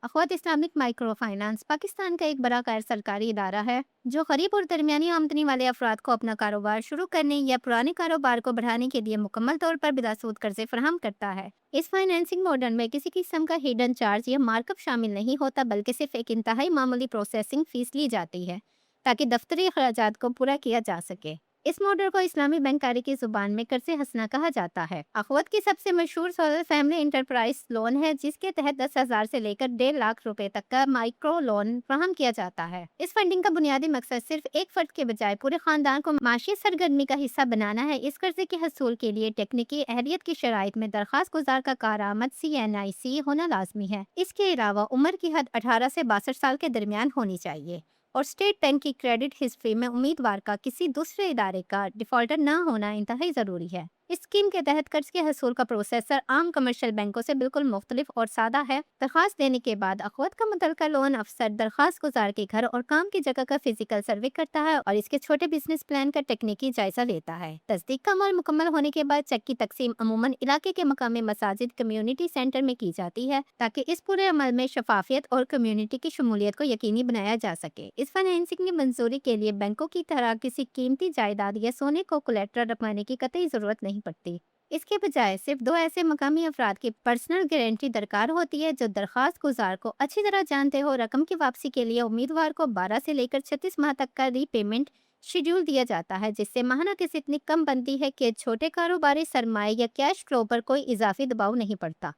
अखवत Islamic micro finance Pakistan का एक बड़ा गैर सरकारी इदारा है जो गरीब और दरमियानी आमदनी वाले अफराद को अपना कारोबार शुरू करने या पुराने कारोबार को बढ़ाने के लिए मुकम्मल तौर पर बिलासूद कर्जे फराहम करता है। इस फाइनेंसिंग मॉडल में किसी किस्म का हिडन चार्ज या मार्कअप शामिल नहीं होता, बल्कि सिर्फ एक इंतहाई मामूली प्रोसेसिंग फीस ली जाती है ताकि दफ्तरी अखराजात को पूरा किया जा सके। इस मॉडल को इस्लामी बैंकारी की जुबान में कर्ज हसना कहा जाता है। अखवत की सबसे मशहूर सोलर फैमिली इंटरप्राइज लोन है, जिसके तहत 10,000 से लेकर 1.5 लाख रुपए तक का माइक्रो लोन फराहम किया जाता है। इस फंडिंग का बुनियादी मकसद सिर्फ एक फर्द के बजाय पूरे खानदान को माशी सरगर्मी का हिस्सा बनाना है। इस कर्जे के हसूल के लिए टेक्निकी अहलियत की शराइत में दरखास्त गुजार का कारामद CNIC होना लाजमी है। इसके अलावा उम्र की हद 18 से 62 साल के दरमियान होनी चाहिए और स्टेट बैंक की क्रेडिट हिस्ट्री में उम्मीदवार का किसी दूसरे इदारे का डिफॉल्टर न होना इंतहाई ज़रूरी है। इस स्कीम के तहत कर्ज के हसूल का प्रोसेसर आम कमर्शियल बैंकों से बिल्कुल मुख्तलिफ और सादा है। दरखास्त देने के बाद अखवत का मुतलका लोन अफसर दरखास्त गुजार के घर और काम की जगह का फिजिकल सर्वे करता है और इसके छोटे बिजनेस प्लान का टेक्निकी जायजा लेता है। तस्दीक का अमल मुकम्मल होने के बाद चेक की तकसीम अमूमन इलाके के मकामी मसाजिद कम्युनिटी सेंटर में की जाती है, ताकि इस पूरे अमल में शफाफियत और कम्युनिटी की शमूलियत को यकीनी बनाया जा सके। इस फाइनेंसिंग की मंजूरी के लिए बैंकों की तरह किसी कीमती जायदाद या सोने को कोलेट्रल रखवाने की कतई ज़रूरत नहीं पड़ती। इसके बजाय सिर्फ दो ऐसे मकामी अफराद की पर्सनल गारंटी दरकार होती है जो दरखास्त गुजार को अच्छी तरह जानते हो। रकम की वापसी के लिए उम्मीदवार को 12 से लेकर 36 माह तक का रीपेमेंट शेड्यूल दिया जाता है, जिससे माहाना किस्त इतनी कम बनती है कि छोटे कारोबारी सरमाए या कैश फ्लो पर कोई इजाफी दबाव नहीं पड़ता।